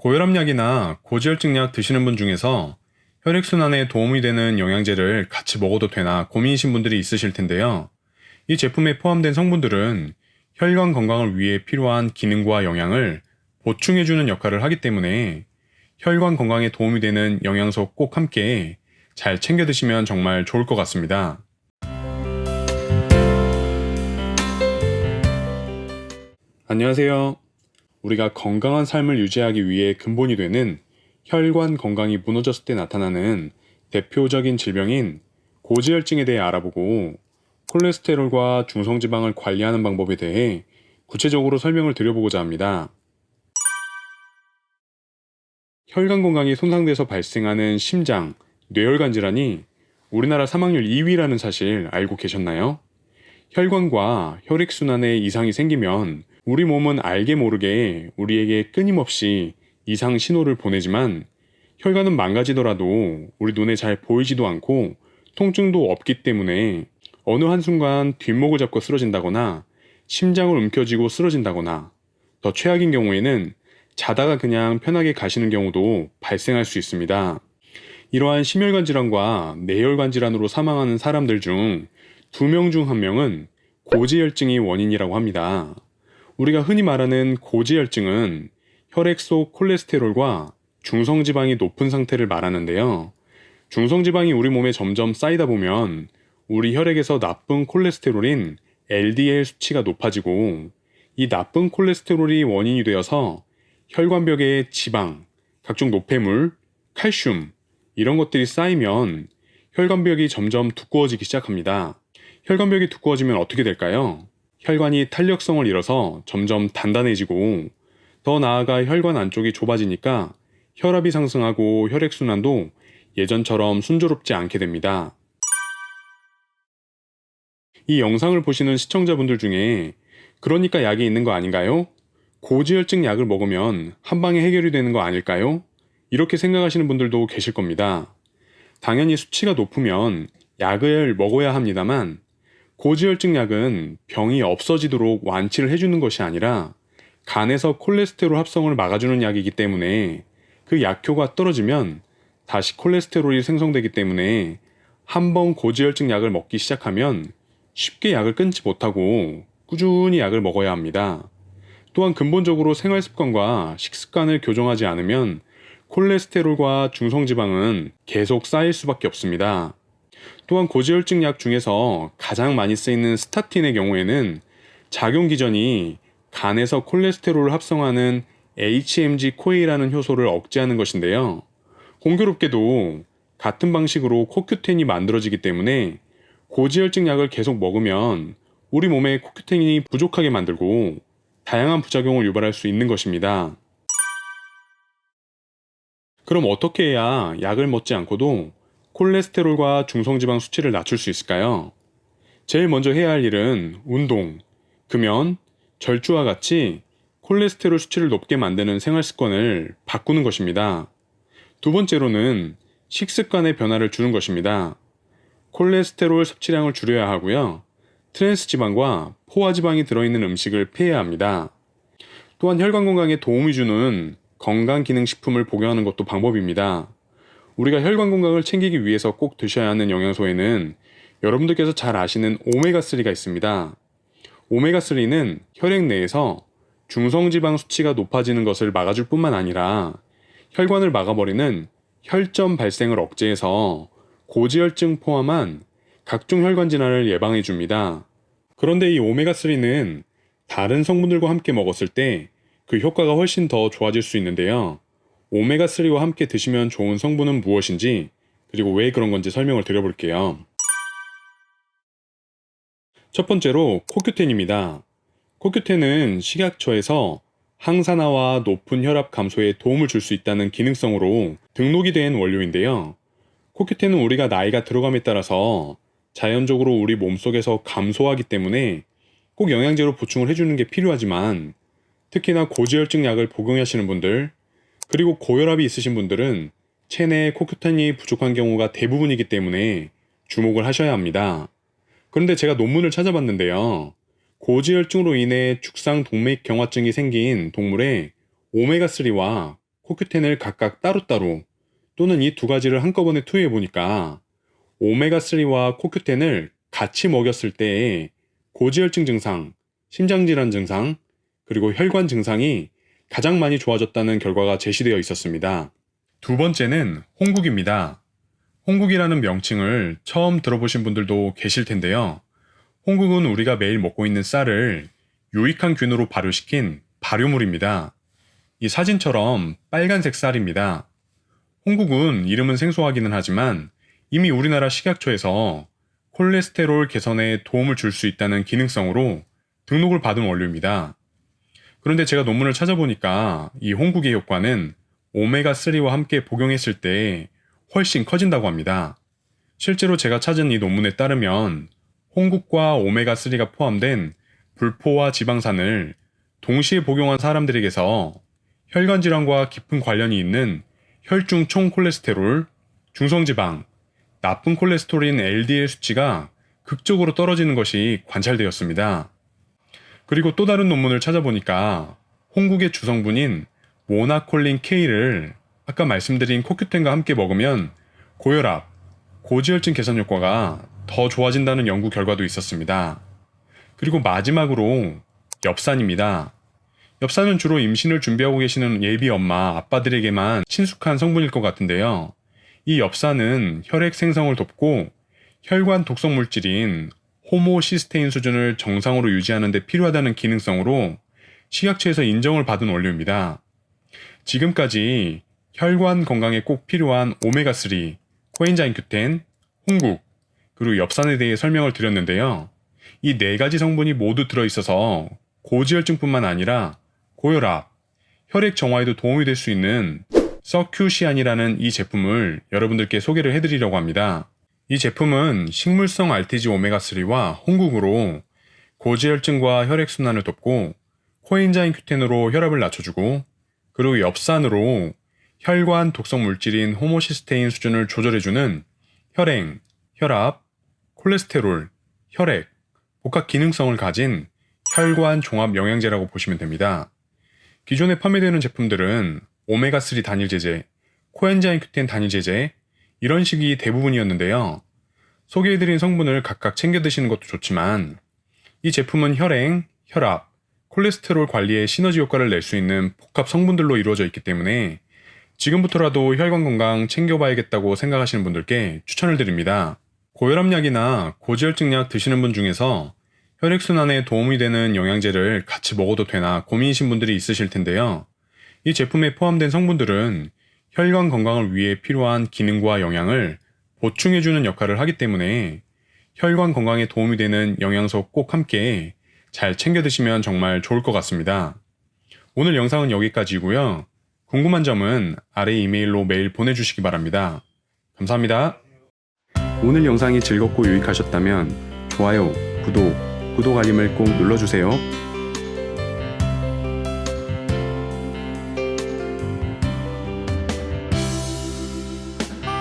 고혈압약이나 고지혈증 약 드시는 분 중에서 혈액순환에 도움이 되는 영양제를 같이 먹어도 되나 고민이신 분들이 있으실 텐데요. 이 제품에 포함된 성분들은 혈관 건강을 위해 필요한 기능과 영양을 보충해주는 역할을 하기 때문에 혈관 건강에 도움이 되는 영양소 꼭 함께 잘 챙겨 드시면 정말 좋을 것 같습니다. 안녕하세요. 우리가 건강한 삶을 유지하기 위해 근본이 되는 혈관 건강이 무너졌을 때 나타나는 대표적인 질병인 고지혈증에 대해 알아보고 콜레스테롤과 중성지방을 관리하는 방법에 대해 구체적으로 설명을 드려보고자 합니다. 혈관 건강이 손상돼서 발생하는 심장, 뇌혈관 질환이 우리나라 사망률 2위라는 사실 알고 계셨나요? 혈관과 혈액순환에 이상이 생기면 우리 몸은 알게 모르게 우리에게 끊임없이 이상 신호를 보내지만 혈관은 망가지더라도 우리 눈에 잘 보이지도 않고 통증도 없기 때문에 어느 한순간 뒷목을 잡고 쓰러진다거나 심장을 움켜쥐고 쓰러진다거나 더 최악인 경우에는 자다가 그냥 편하게 가시는 경우도 발생할 수 있습니다. 이러한 심혈관 질환과 뇌혈관 질환으로 사망하는 사람들 중 2명 중 1명은 고지혈증이 원인이라고 합니다. 우리가 흔히 말하는 고지혈증은 혈액 속 콜레스테롤과 중성지방이 높은 상태를 말하는데요. 중성지방이 우리 몸에 점점 쌓이다 보면 우리 혈액에서 나쁜 콜레스테롤인 LDL 수치가 높아지고 이 나쁜 콜레스테롤이 원인이 되어서 혈관벽에 지방, 각종 노폐물, 칼슘 이런 것들이 쌓이면 혈관벽이 점점 두꺼워지기 시작합니다. 혈관벽이 두꺼워지면 어떻게 될까요? 혈관이 탄력성을 잃어서 점점 단단해지고 더 나아가 혈관 안쪽이 좁아지니까 혈압이 상승하고 혈액순환도 예전처럼 순조롭지 않게 됩니다. 이 영상을 보시는 시청자분들 중에 그러니까 약이 있는 거 아닌가요? 고지혈증 약을 먹으면 한 방에 해결이 되는 거 아닐까요? 이렇게 생각하시는 분들도 계실 겁니다. 당연히 수치가 높으면 약을 먹어야 합니다만 고지혈증 약은 병이 없어지도록 완치를 해주는 것이 아니라 간에서 콜레스테롤 합성을 막아주는 약이기 때문에 그 약효가 떨어지면 다시 콜레스테롤이 생성되기 때문에 한번 고지혈증 약을 먹기 시작하면 쉽게 약을 끊지 못하고 꾸준히 약을 먹어야 합니다. 또한 근본적으로 생활습관과 식습관을 교정하지 않으면 콜레스테롤과 중성지방은 계속 쌓일 수밖에 없습니다. 또한 고지혈증 약 중에서 가장 많이 쓰이는 스타틴의 경우에는 작용 기전이 간에서 콜레스테롤을 합성하는 HMG-CoA라는 효소를 억제하는 것인데요. 공교롭게도 같은 방식으로 코큐텐이 만들어지기 때문에 고지혈증 약을 계속 먹으면 우리 몸에 코큐텐이 부족하게 만들고 다양한 부작용을 유발할 수 있는 것입니다. 그럼 어떻게 해야 약을 먹지 않고도 콜레스테롤과 중성지방 수치를 낮출 수 있을까요? 제일 먼저 해야 할 일은 운동, 금연, 절주와 같이 콜레스테롤 수치를 높게 만드는 생활 습관을 바꾸는 것입니다. 두 번째로는 식습관의 변화를 주는 것입니다. 콜레스테롤 섭취량을 줄여야 하고요. 트랜스 지방과 포화 지방이 들어있는 음식을 피해야 합니다. 또한 혈관 건강에 도움이 주는 건강기능식품을 복용하는 것도 방법입니다. 우리가 혈관 건강을 챙기기 위해서 꼭 드셔야 하는 영양소에는 여러분들께서 잘 아시는 오메가3가 있습니다. 오메가3는 혈액 내에서 중성지방 수치가 높아지는 것을 막아줄 뿐만 아니라 혈관을 막아버리는 혈점 발생을 억제해서 고지혈증 포함한 각종 혈관 질환을 예방해 줍니다. 그런데 이 오메가3는 다른 성분들과 함께 먹었을 때 그 효과가 훨씬 더 좋아질 수 있는데요. 오메가3와 함께 드시면 좋은 성분은 무엇인지 그리고 왜 그런 건지 설명을 드려볼게요. 첫 번째로 코큐텐입니다. 코큐텐은 식약처에서 항산화와 높은 혈압 감소에 도움을 줄 수 있다는 기능성으로 등록이 된 원료인데요. 코큐텐은 우리가 나이가 들어감에 따라서 자연적으로 우리 몸속에서 감소하기 때문에 꼭 영양제로 보충을 해주는 게 필요하지만 특히나 고지혈증 약을 복용하시는 분들 그리고 고혈압이 있으신 분들은 체내에 코큐텐이 부족한 경우가 대부분이기 때문에 주목을 하셔야 합니다. 그런데 제가 논문을 찾아봤는데요. 고지혈증으로 인해 죽상 동맥경화증이 생긴 동물의 오메가3와 코큐텐을 각각 따로따로 또는 이 두 가지를 한꺼번에 투여해 보니까 오메가3와 코큐텐을 같이 먹였을 때의 고지혈증 증상, 심장질환 증상, 그리고 혈관 증상이 가장 많이 좋아졌다는 결과가 제시되어 있었습니다. 두 번째는 홍국입니다. 홍국이라는 명칭을 처음 들어보신 분들도 계실 텐데요. 홍국은 우리가 매일 먹고 있는 쌀을 유익한 균으로 발효시킨 발효물입니다. 이 사진처럼 빨간색 쌀입니다. 홍국은 이름은 생소하기는 하지만 이미 우리나라 식약처에서 콜레스테롤 개선에 도움을 줄 수 있다는 기능성으로 등록을 받은 원료입니다. 그런데 제가 논문을 찾아보니까 이 홍국의 효과는 오메가3와 함께 복용했을 때 훨씬 커진다고 합니다. 실제로 제가 찾은 이 논문에 따르면 홍국과 오메가3가 포함된 불포화 지방산을 동시에 복용한 사람들에게서 혈관 질환과 깊은 관련이 있는 혈중 총 콜레스테롤, 중성지방, 나쁜 콜레스테롤인 LDL 수치가 극적으로 떨어지는 것이 관찰되었습니다. 그리고 또 다른 논문을 찾아보니까 홍국의 주성분인 모나콜린 K를 아까 말씀드린 코큐텐과 함께 먹으면 고혈압, 고지혈증 개선 효과가 더 좋아진다는 연구 결과도 있었습니다. 그리고 마지막으로 엽산입니다. 엽산은 주로 임신을 준비하고 계시는 예비 엄마, 아빠들에게만 친숙한 성분일 것 같은데요. 이 엽산은 혈액 생성을 돕고 혈관 독성 물질인 호모시스테인 수준을 정상으로 유지하는 데 필요하다는 기능성으로 식약처에서 인정을 받은 원료입니다. 지금까지 혈관 건강에 꼭 필요한 오메가3, 코엔자임 Q10, 홍국, 그리고 엽산에 대해 설명을 드렸는데요. 이 네 가지 성분이 모두 들어있어서 고지혈증뿐만 아니라 고혈압, 혈액 정화에도 도움이 될 수 있는 서큐시안이라는 이 제품을 여러분들께 소개를 해드리려고 합니다. 이 제품은 식물성 RTG 오메가3와 홍국으로 고지혈증과 혈액순환을 돕고 코엔자임 Q10으로 혈압을 낮춰주고 그리고 엽산으로 혈관 독성 물질인 호모시스테인 수준을 조절해주는 혈행, 혈압, 콜레스테롤, 혈액, 복합 기능성을 가진 혈관 종합 영양제라고 보시면 됩니다. 기존에 판매되는 제품들은 오메가3 단일 제제, 코엔자임 Q10 단일 제제 이런 식이 대부분이었는데요. 소개해드린 성분을 각각 챙겨 드시는 것도 좋지만 이 제품은 혈행, 혈압, 콜레스테롤 관리에 시너지 효과를 낼 수 있는 복합 성분들로 이루어져 있기 때문에 지금부터라도 혈관 건강 챙겨봐야겠다고 생각하시는 분들께 추천을 드립니다. 고혈압약이나 고지혈증약 드시는 분 중에서 혈액순환에 도움이 되는 영양제를 같이 먹어도 되나 고민이신 분들이 있으실 텐데요. 이 제품에 포함된 성분들은 혈관 건강을 위해 필요한 기능과 영양을 보충해주는 역할을 하기 때문에 혈관 건강에 도움이 되는 영양소 꼭 함께 잘 챙겨 드시면 정말 좋을 것 같습니다. 오늘 영상은 여기까지고요. 궁금한 점은 아래 이메일로 메일 보내주시기 바랍니다. 감사합니다. 오늘 영상이 즐겁고 유익하셨다면 좋아요, 구독 알림을 꼭 눌러주세요.